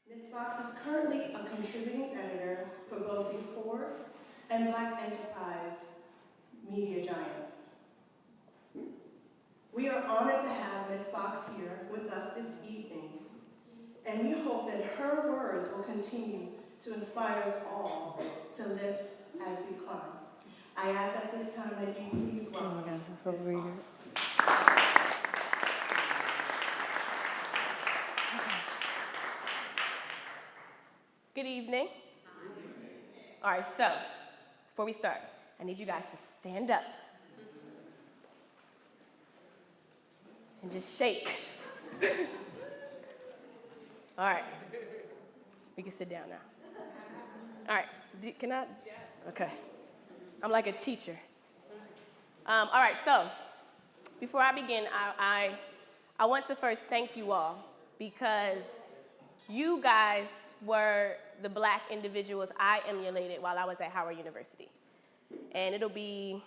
Ms. Fox is currently a contributing editor for both the Forbes and Black Enterprise media giants. We are honored to have Ms. Fox here with us this evening, and we hope that her words will continue to inspire us all to lift as we climb. I ask at this time that you please welcome Ms. Fox. Good evening. All right, so before we start, I need you guys to stand up and just shake. All right, we can sit down now. All right, can I? Okay, I'm like a teacher. All right, so before I begin, I want to first thank you all because you guys were the Black individuals I emulated while I was at Howard University. And it'll be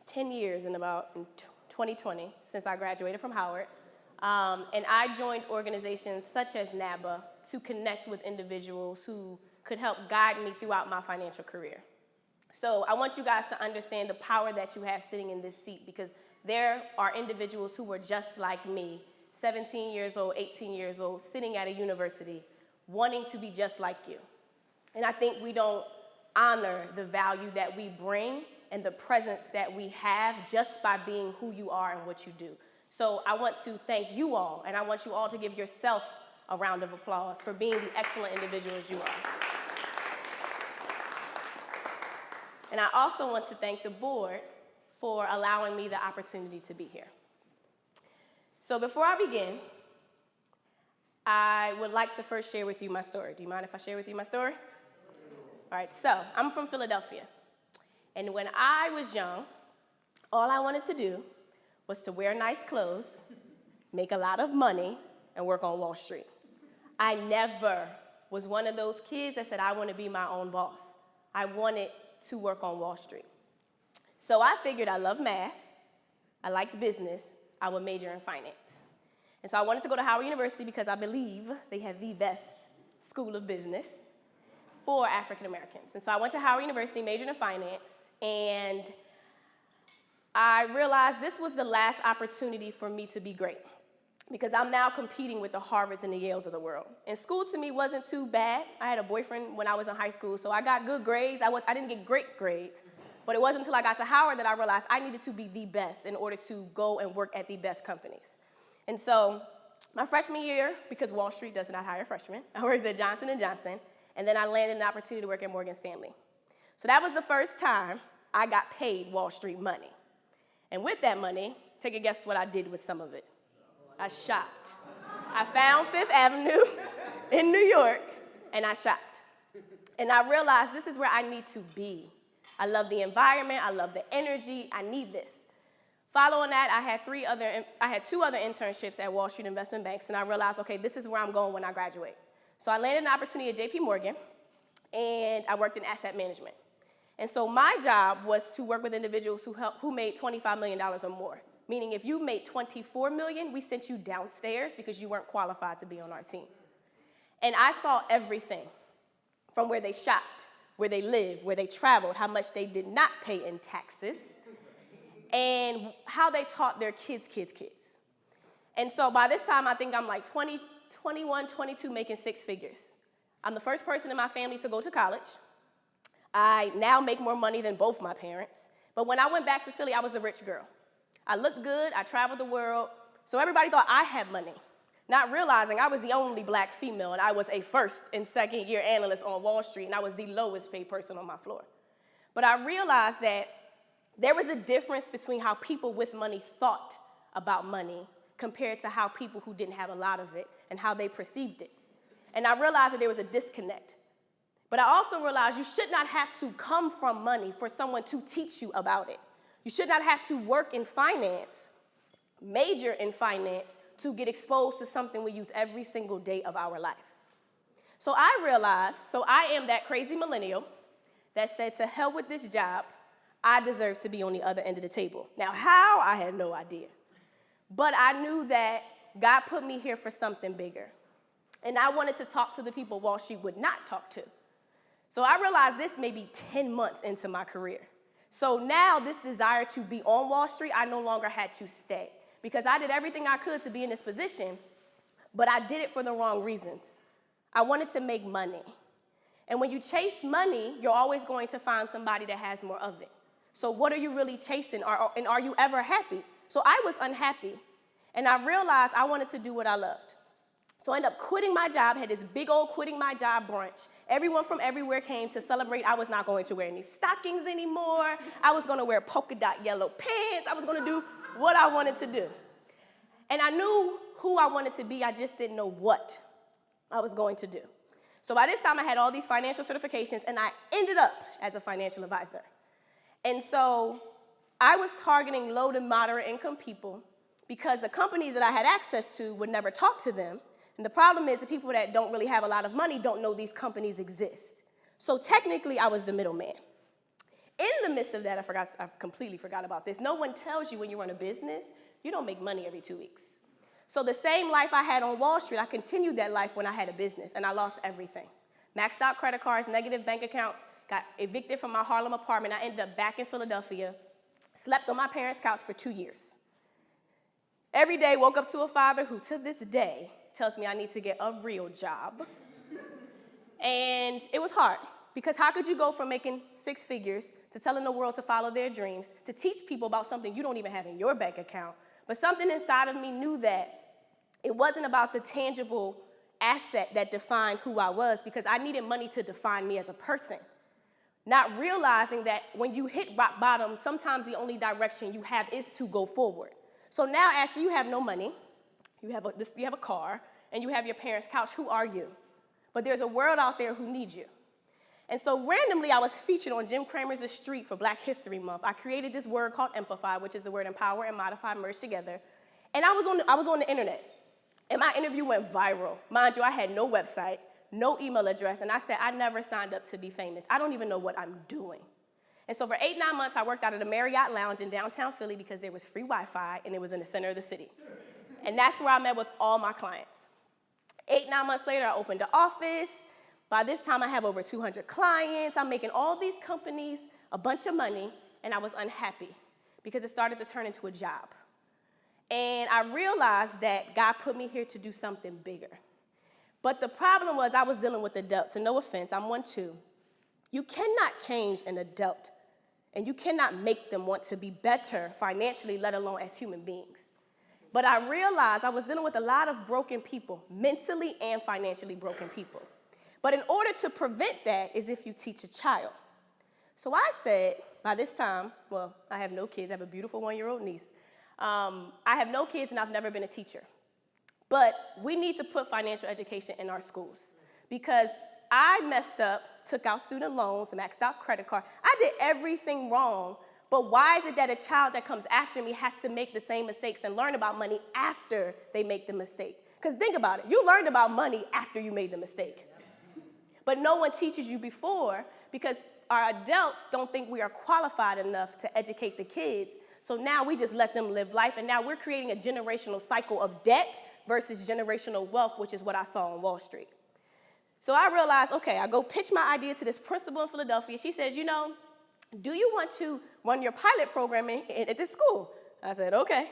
10 years in 2020 since I graduated from Howard. And I joined organizations such as NABA to connect with individuals who could help guide me throughout my financial career. So I want you guys to understand the power that you have sitting in this seat, because there are individuals who were just like me, 17 years old, 18 years old, sitting at a university, wanting to be just like you. And I think we don't honor the value that we bring and the presence that we have just by being who you are and what you do. So I want to thank you all, and I want you all to give yourself a round of applause for being the excellent individuals you are. And I also want to thank the board for allowing me the opportunity to be here. So before I begin, I would like to first share with you my story. Do you mind if I share with you my story? All right, so I'm from Philadelphia. And when I was young, all I wanted to do was to wear nice clothes, make a lot of money, and work on Wall Street. I never was one of those kids that said, I want to be my own boss. I wanted to work on Wall Street. So I figured I love math, I liked business, I would major in finance. And so I wanted to go to Howard University because I believe they have the best school of business for African Americans. And so I went to Howard University, majored in finance, and I realized this was the last opportunity for me to be great, because I'm now competing with the Harvards and the Yales of the world. And school to me wasn't too bad. I had a boyfriend when I was in high school, so I got good grades. I didn't get great grades, but it wasn't until I got to Howard that I realized I needed to be the best in order to go and work at the best companies. And so my freshman year, because Wall Street does not hire freshmen, I worked at Johnson & Johnson, and then I landed an opportunity to work at Morgan Stanley. So that was the first time I got paid Wall Street money. And with that money, take a guess what I did with some of it. I shopped. I found Fifth Avenue in New York, and I shopped. And I realized this is where I need to be. I love the environment, I love the energy, I need this. Following that, I had two other internships at Wall Street investment banks, and I realized, okay, this is where I'm going when I graduate. So I landed an opportunity at JP Morgan, and I worked in asset management. And so my job was to work with individuals who made $25 million or more, meaning if you made $24 million, we sent you downstairs because you weren't qualified to be on our team. And I saw everything from where they shopped, where they lived, where they traveled, how much they did not pay in taxes, and how they taught their kids. And so by this time, I think I'm like 20, 21, 22, making six figures. I'm the first person in my family to go to college. I now make more money than both my parents. But when I went back to Philly, I was a rich girl. I looked good, I traveled the world, so everybody thought I had money, not realizing I was the only Black female, and I was a first and second year analyst on Wall Street, and I was the lowest paid person on my floor. But I realized that there was a difference between how people with money thought about money compared to how people who didn't have a lot of it and how they perceived it. And I realized that there was a disconnect. But I also realized you should not have to come from money for someone to teach you about it. You should not have to work in finance, major in finance, to get exposed to something we use every single day of our life. So I realized, I am that crazy millennial that said, to hell with this job, I deserve to be on the other end of the table. Now, how? I had no idea. But I knew that God put me here for something bigger. And I wanted to talk to the people Wall Street would not talk to. So I realized this may be 10 months into my career. So now this desire to be on Wall Street, I no longer had to stay because I did everything I could to be in this position, but I did it for the wrong reasons. I wanted to make money. And when you chase money, you're always going to find somebody that has more of it. So what are you really chasing, and are you ever happy? So I was unhappy, and I realized I wanted to do what I loved. So I ended up quitting my job, had this big old quitting my job brunch. Everyone from everywhere came to celebrate. I was not going to wear any stockings anymore. I was going to wear polka dot yellow pants. I was going to do what I wanted to do. And I knew who I wanted to be. I just didn't know what I was going to do. So by this time, I had all these financial certifications, and I ended up as a financial advisor. And so I was targeting low to moderate income people because the companies that I had access to would never talk to them. And the problem is the people that don't really have a lot of money don't know these companies exist. So technically, I was the middleman. In the midst of that, I completely forgot about this. No one tells you when you run a business, you don't make money every 2 weeks. So the same life I had on Wall Street, I continued that life when I had a business, and I lost everything. Maxed out credit cards, negative bank accounts, got evicted from my Harlem apartment. I ended up back in Philadelphia, slept on my parents' couch for 2 years. Every day, woke up to a father who, to this day, tells me I need to get a real job. And it was hard, because how could you go from making 6 figures to telling the world to follow their dreams, to teach people about something you don't even have in your bank account? But something inside of me knew that it wasn't about the tangible asset that defined who I was, because I needed money to define me as a person. Not realizing that when you hit rock bottom, sometimes the only direction you have is to go forward. So now, Ashley, you have no money. You have a car, and you have your parents' couch. Who are you? But there's a world out there who needs you. And so randomly, I was featured on Jim Cramer's The Street for Black History Month. I created this word called empathy, which is the word empower and modify merged together. And I was on the internet, and my interview went viral. Mind you, I had no website, no email address, and I said, I never signed up to be famous. I don't even know what I'm doing. And so for 8-9 months, I worked out at a Marriott Lounge in downtown Philly because there was free Wi-Fi, and it was in the center of the city. And that's where I met with all my clients. 8-9 months later, I opened an office. By this time, I have over 200 clients. I'm making all these companies a bunch of money, and I was unhappy because it started to turn into a job. And I realized that God put me here to do something bigger. But the problem was I was dealing with adults, and no offense, I'm 1-2. You cannot change an adult, and you cannot make them want to be better financially, let alone as human beings. But I realized I was dealing with a lot of broken people, mentally and financially broken people. But in order to prevent that is if you teach a child. So I said, by this time, well, I have no kids. I have a beautiful 1-year-old niece. I have no kids, and I've never been a teacher. But we need to put financial education in our schools because I messed up, took out student loans, maxed out credit card. I did everything wrong. But why is it that a child that comes after me has to make the same mistakes and learn about money after they make the mistake? Because think about it. You learned about money after you made the mistake. But no one teaches you before because our adults don't think we are qualified enough to educate the kids. So now we just let them live life, and now we're creating a generational cycle of debt versus generational wealth, which is what I saw on Wall Street. So I realized, okay, I go pitch my idea to this principal in Philadelphia. She says, do you want to run your pilot program at this school? I said, okay.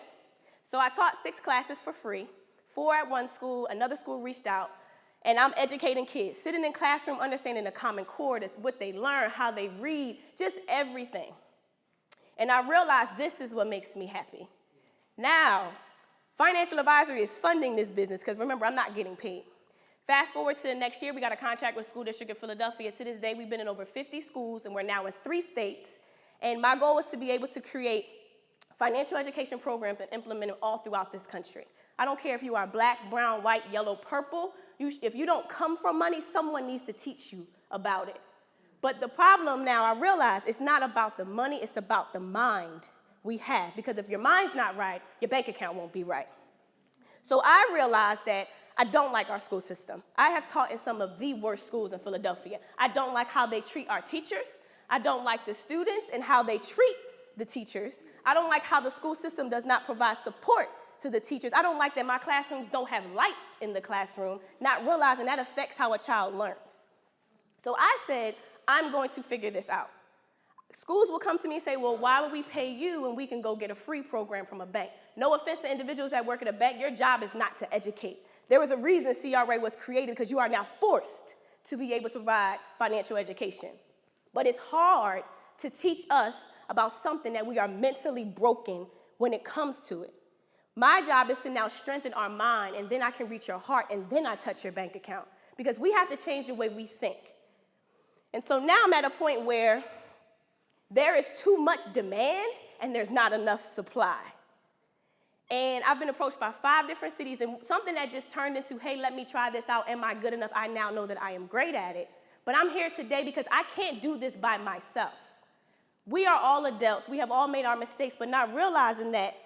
So I taught 6 classes for free, 4 at one school, another school reached out, and I'm educating kids, sitting in classroom, understanding the Common Core, that's what they learn, how they read, just everything. And I realized this is what makes me happy. Now, financial advisory is funding this business because remember, I'm not getting paid. Fast forward to the next year, we got a contract with School District of Philadelphia. To this day, we've been in over 50 schools, and we're now in 3 states. And my goal is to be able to create financial education programs and implement them all throughout this country. I don't care if you are black, brown, white, yellow, purple. If you don't come from money, someone needs to teach you about it. But the problem now, I realize, it's not about the money, it's about the mind we have. Because if your mind's not right, your bank account won't be right. So I realized that I don't like our school system. I have taught in some of the worst schools in Philadelphia. I don't like how they treat our teachers. I don't like the students and how they treat the teachers. I don't like how the school system does not provide support to the teachers. I don't like that my classrooms don't have lights in the classroom, not realizing that affects how a child learns. So I said, I'm going to figure this out. Schools will come to me and say, well, why would we pay you when we can go get a free program from a bank? No offense to individuals that work at a bank, your job is not to educate. There was a reason CRA was created, because you are now forced to be able to provide financial education. But it's hard to teach us about something that we are mentally broken when it comes to it. My job is to now strengthen our mind, and then I can reach your heart, and then I touch your bank account, because we have to change the way we think. And so now I'm at a point where there is too much demand and there's not enough supply. And I've been approached by 5 different cities, and something that just turned into, hey, let me try this out. Am I good enough? I now know that I am great at it. But I'm here today because I can't do this by myself. We are all adults. We have all made our mistakes, but not realizing that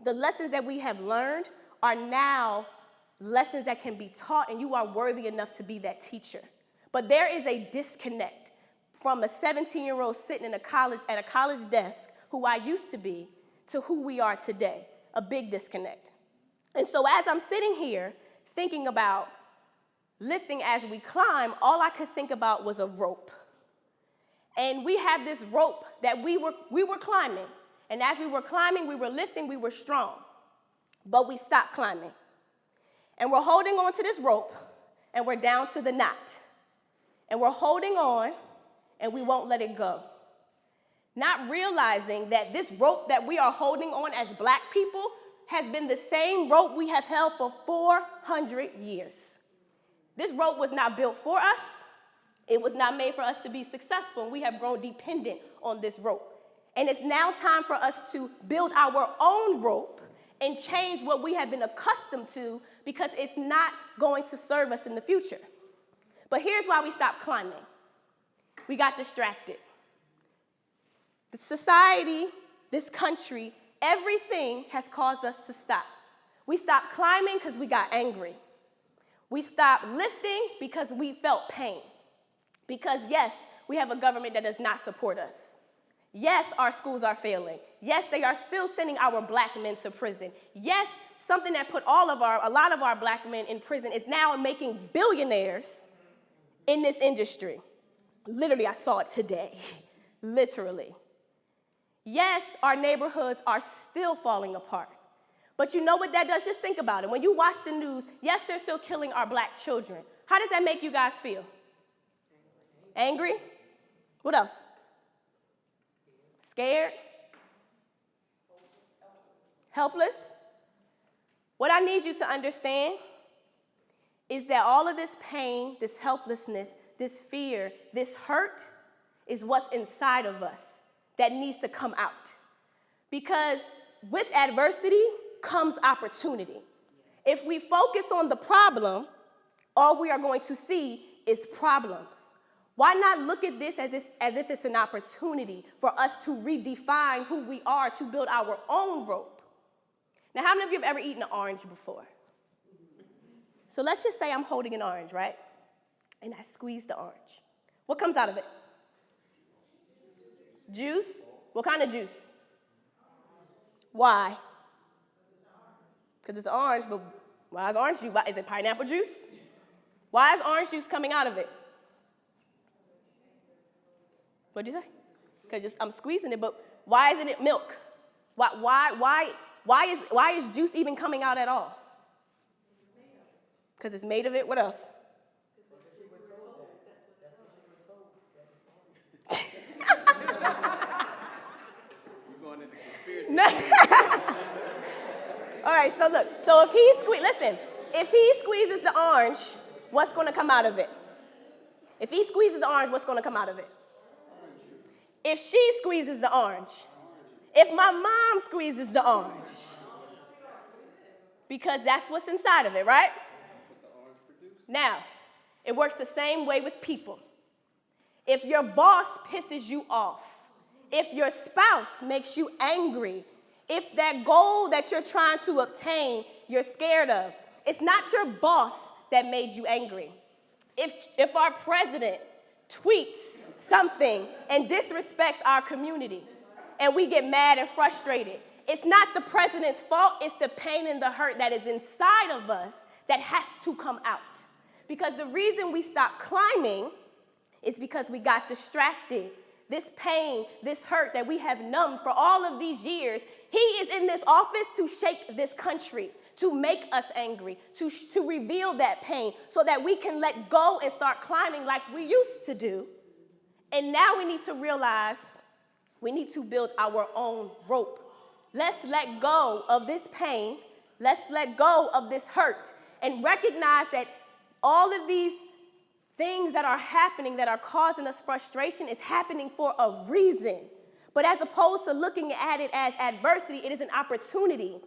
the lessons that we have learned are now lessons that can be taught, and you are worthy enough to be that teacher. But there is a disconnect from a 17-year-old sitting at a college desk, who I used to be, to who we are today. A big disconnect. And so as I'm sitting here thinking about lifting as we climb, all I could think about was a rope. And we had this rope that we were climbing. And as we were climbing, we were lifting, we were strong. But we stopped climbing. And we're holding on to this rope, and we're down to the knot. And we're holding on, and we won't let it go. Not realizing that this rope that we are holding on as Black people has been the same rope we have held for 400 years. This rope was not built for us. It was not made for us to be successful, and we have grown dependent on this rope. And it's now time for us to build our own rope and change what we have been accustomed to, because it's not going to serve us in the future. But here's why we stopped climbing. We got distracted. The society, this country, everything has caused us to stop. We stopped climbing because we got angry. We stopped lifting because we felt pain. Because yes, we have a government that does not support us. Yes, our schools are failing. Yes, they are still sending our Black men to prison. Yes, something that put a lot of our Black men in prison is now making billionaires in this industry. Literally, I saw it today. Literally. Yes, our neighborhoods are still falling apart. But you know what that does? Just think about it. When you watch the news, yes, they're still killing our Black children. How does that make you guys feel? Angry? What else? Scared? Helpless? What I need you to understand is that all of this pain, this helplessness, this fear, this hurt is what's inside of us that needs to come out. Because with adversity comes opportunity. If we focus on the problem, all we are going to see is problems. Why not look at this as if it's an opportunity for us to redefine who we are, to build our own rope? Now, how many of you have ever eaten an orange before? So let's just say I'm holding an orange, right? And I squeeze the orange. What comes out of it? Juice? What kind of juice? Why? Because it's orange, but why is orange juice? Is it pineapple juice? Why is orange juice coming out of it? What'd you say? Because I'm squeezing it, but why isn't it milk? Why is juice even coming out at all? Because it's made of it. What else? All right, so look. So if he squeezes the orange, what's going to come out of it? If he squeezes the orange, what's going to come out of it? If she squeezes the orange, if my mom squeezes the orange, because that's what's inside of it, right? Now, it works the same way with people. If your boss pisses you off, if your spouse makes you angry, if that goal that you're trying to obtain, you're scared of, it's not your boss that made you angry. If our president tweets something and disrespects our community, and we get mad and frustrated, It's not the president's fault. It's the pain and the hurt that is inside of us that has to come out. Because the reason we stopped climbing is because we got distracted. This pain, this hurt that we have numbed for all of these years, he is in this office to shake this country, to make us angry, to reveal that pain so that we can let go and start climbing like we used to do. And now we need to realize we need to build our own rope. Let's let go of this pain. Let's let go of this hurt and recognize that all of these things that are happening that are causing us frustration is happening for a reason. But as opposed to looking at it as adversity, it is an opportunity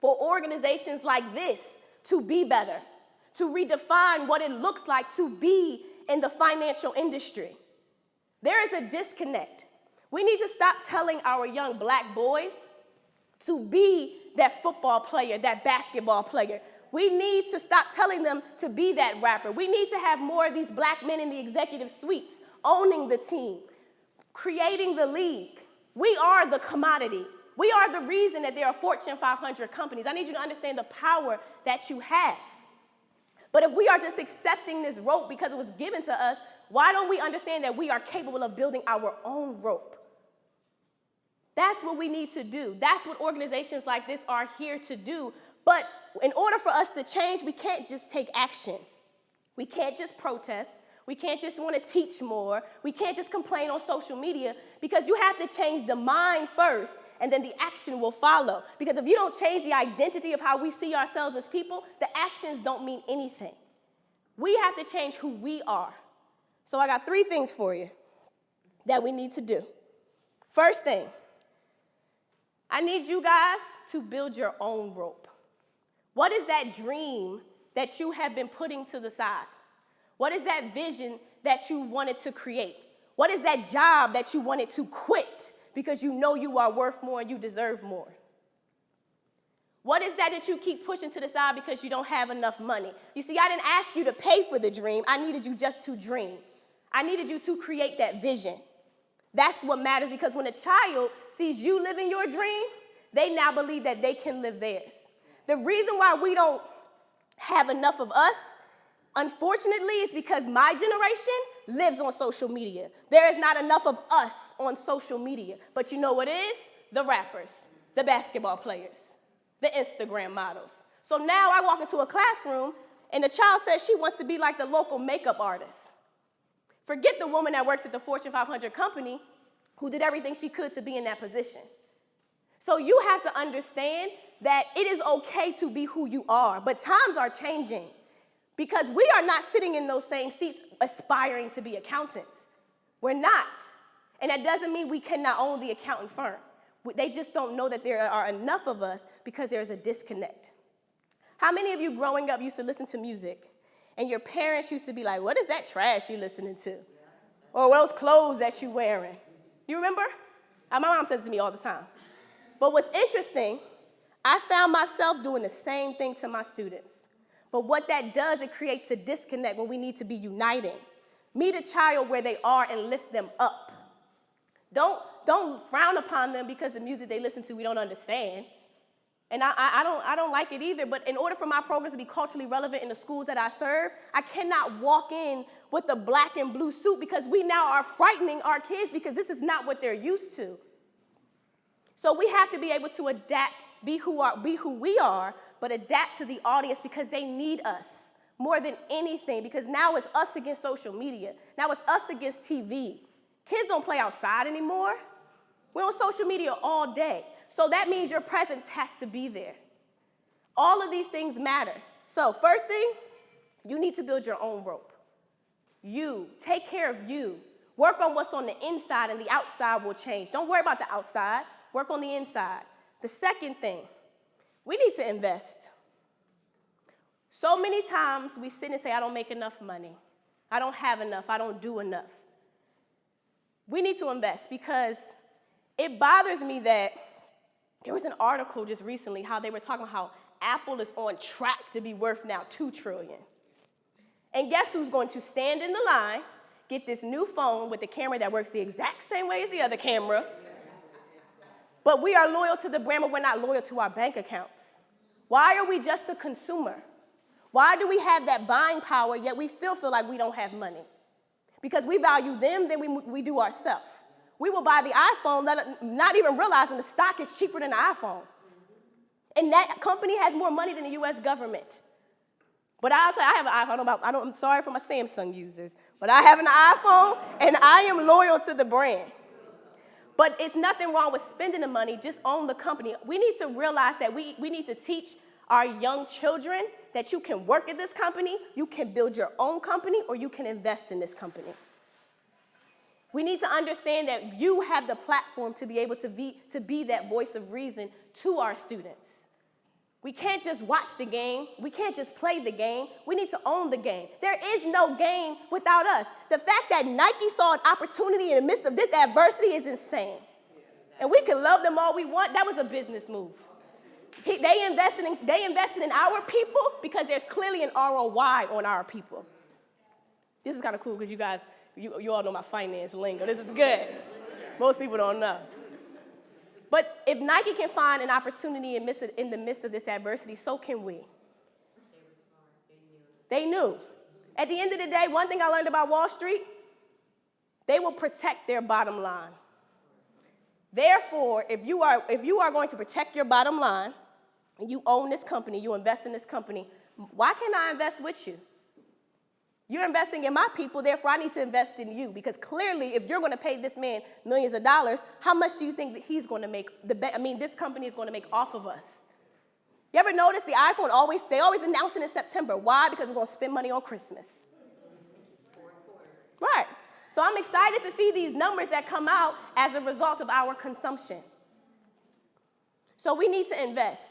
for organizations like this to be better, to redefine what it looks like to be in the financial industry. There is a disconnect. We need to stop telling our young black boys to be that football player, that basketball player. We need to stop telling them to be that rapper. We need to have more of these black men in the executive suites, owning the team, creating the league. We are the commodity. We are the reason that there are Fortune 500 companies. I need you to understand the power that you have. But if we are just accepting this rope because it was given to us, why don't we understand that we are capable of building our own rope? That's what we need to do. That's what organizations like this are here to do. But in order for us to change, we can't just take action. We can't just protest. We can't just want to teach more. We can't just complain on social media, because you have to change the mind first, and then the action will follow. Because if you don't change the identity of how we see ourselves as people, the actions don't mean anything. We have to change who we are. So I got 3 things for you that we need to do. First thing, I need you guys to build your own rope. What is that dream that you have been putting to the side? What is that vision that you wanted to create? What is that job that you wanted to quit because you know you are worth more and you deserve more? What is that you keep pushing to the side because you don't have enough money? You see, I didn't ask you to pay for the dream. I needed you just to dream. I needed you to create that vision. That's what matters, because when a child sees you living your dream, they now believe that they can live theirs. The reason why we don't have enough of us, unfortunately, is because my generation lives on social media. There is not enough of us on social media. But you know what it is? The rappers, the basketball players, the Instagram models. So now I walk into a classroom and the child says she wants to be like the local makeup artist. Forget the woman that works at the Fortune 500 company who did everything she could to be in that position. So you have to understand that it is okay to be who you are, but times are changing, because we are not sitting in those same seats aspiring to be accountants. We're not. And that doesn't mean we cannot own the accounting firm. They just don't know that there are enough of us because there's a disconnect. How many of you growing up used to listen to music and your parents used to be like, what is that trash you're listening to? Or those clothes that you're wearing? You remember? My mom says it to me all the time. But what's interesting, I found myself doing the same thing to my students. But what that does, it creates a disconnect when we need to be uniting. Meet a child where they are and lift them up. Don't frown upon them because the music they listen to we don't understand. And I don't like it either, but in order for my programs to be culturally relevant in the schools that I serve, I cannot walk in with a black and blue suit, because we now are frightening our kids because this is not what they're used to. So we have to be able to adapt, be who we are, but adapt to the audience, because they need us more than anything, because now it's us against social media. Now it's us against TV. Kids don't play outside anymore. We're on social media all day. So that means your presence has to be there. All of these things matter. So first thing, you need to build your own rope. You, take care of you. Work on what's on the inside, and the outside will change. Don't worry about the outside. Work on the inside. The second thing, we need to invest. So many times we sit and say, I don't make enough money. I don't have enough. I don't do enough. We need to invest, because it bothers me that there was an article just recently how they were talking about how Apple is on track to be worth now $2 trillion. And guess who's going to stand in the line, get this new phone with the camera that works the exact same way as the other camera, But we are loyal to the brand, but we're not loyal to our bank accounts. Why are we just a consumer? Why do we have that buying power, yet we still feel like we don't have money? Because we value them than we do ourselves. We will buy the iPhone, not even realizing the stock is cheaper than the iPhone. And that company has more money than the U.S. government. But I'll tell you, I have an iPhone. I'm sorry for my Samsung users, but I have an iPhone, and I am loyal to the brand. But it's nothing wrong with spending the money, just own the company. We need to realize that we need to teach our young children that you can work at this company, you can build your own company, or you can invest in this company. We need to understand that you have the platform to be able to be that voice of reason to our students. We can't just watch the game. We can't just play the game. We need to own the game. There is no game without us. The fact that Nike saw an opportunity in the midst of this adversity is insane. And we can love them all we want. That was a business move. They invested in our people because there's clearly an ROI on our people. This is kind of cool because you guys, you all know my finance lingo. This is good. Most people don't know. But if Nike can find an opportunity in the midst of this adversity, so can we. They knew. At the end of the day, one thing I learned about Wall Street, they will protect their bottom line. Therefore, if you are going to protect your bottom line, and you own this company, you invest in this company, why can't I invest with you? You're investing in my people, therefore I need to invest in you. Because clearly, if you're going to pay this man millions of dollars, how much do you think that he's going to make, this company is going to make off of us? You ever notice the iPhone they always announce it in September. Why? Because we're going to spend money on Christmas. Right. So I'm excited to see these numbers that come out as a result of our consumption. So we need to invest.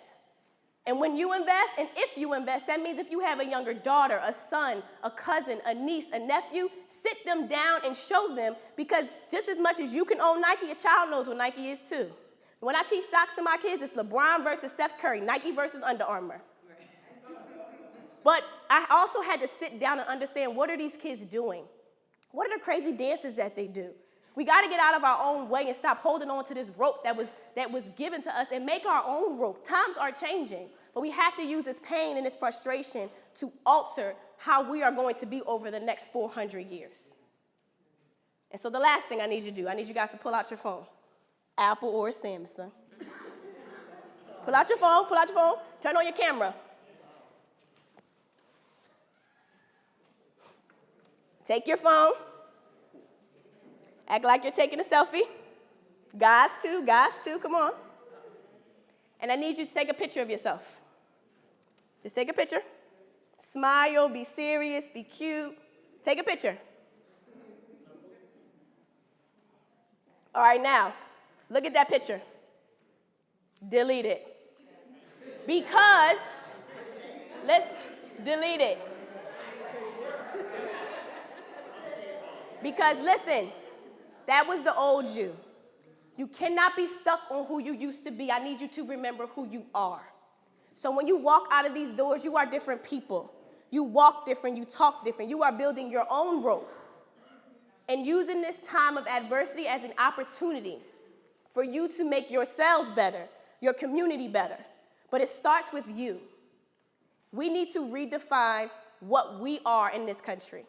And when you invest, and if you invest, that means if you have a younger daughter, a son, a cousin, a niece, a nephew, sit them down and show them, because just as much as you can own Nike, a child knows what Nike is too. When I teach stocks to my kids, it's LeBron versus Steph Curry, Nike versus Under Armour. But I also had to sit down and understand, what are these kids doing? What are the crazy dances that they do? We got to get out of our own way and stop holding on to this rope that was given to us and make our own rope. Times are changing, but we have to use this pain and this frustration to alter how we are going to be over the next 400 years. And so the last thing I need you to do, I need you guys to pull out your phone, Apple or Samsung. Pull out your phone, turn on your camera. Take your phone. Act like you're taking a selfie. Guys too, come on. And I need you to take a picture of yourself. Just take a picture. Smile, be serious, be cute. Take a picture. All right, now, look at that picture. Delete it. Because, let's delete it. Because listen, that was the old you. You cannot be stuck on who you used to be. I need you to remember who you are. So when you walk out of these doors, you are different people. You walk different, you talk different. You are building your own rope and using this time of adversity as an opportunity for you to make yourselves better, your community better. But it starts with you. We need to redefine what we are in this country.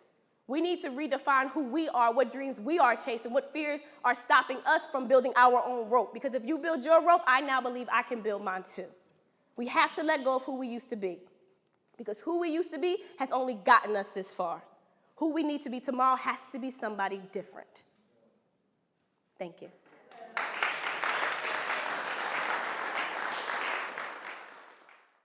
We need to redefine who we are, what dreams we are chasing, what fears are stopping us from building our own rope. Because if you build your rope, I now believe I can build mine too. We have to let go of who we used to be. Because who we used to be has only gotten us this far. Who we need to be tomorrow has to be somebody different. Thank you.